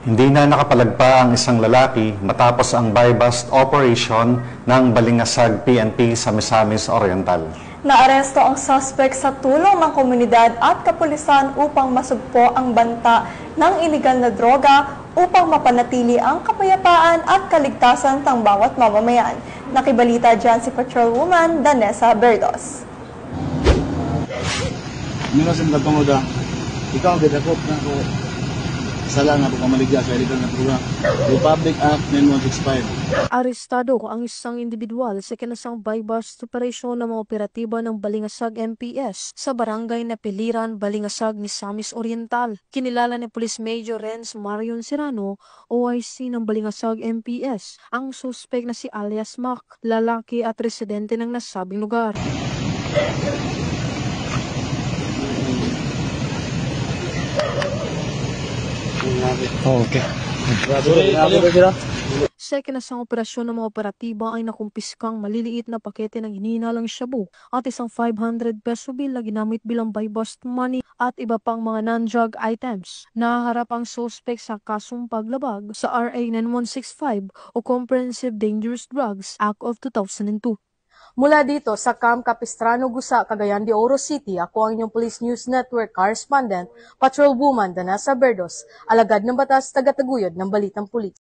Hindi na nakapalagpa ang isang lalaki matapos ang buy-bust operation ng Balingasag PNP sa Misamis Oriental. Naaresto ang suspect sa tulong ng komunidad at kapulisan upang masugpo ang banta ng iligal na droga upang mapanatili ang kapayapaan at kaligtasan ng bawat mamamayan. Nakibalita dyan si Patrolwoman Danessa Berdos. Minasin ka tungoda, ikaw ang gidakot na ko. Sala nga po kamaligya sa illegal na droga. Republic Act 9165. Arestado ang isang individual sa kinasang buy-bust operasyon ng mga operatiba ng Balingasag MPS sa barangay na Piliran, Balingasag, Misamis Oriental. Kinilala ni Police Major Renz Marion Serrano, OIC ng Balingasag MPS, ang suspect na si alias Mac, lalaki at residente ng nasabing lugar. Okay. Sa ikinasang operasyon ng mga operatiba ay nakumpiskang maliliit na pakete ng hinihinalang shabu at isang 500 peso bill na ginamit bilang buy-bust money at iba pang mga non-drug items. Nahaharap ang suspect sa kasong paglabag sa RA 9165 o Comprehensive Dangerous Drugs Act of 2002. Mula dito sa Camp Capistrano, Gusa, Cagayan de Oro City, ako ang inyong Police News Network correspondent, Patrolwoman Danessa Berdos, alagad ng batas, taga-taguyod ng Balitang Pulis.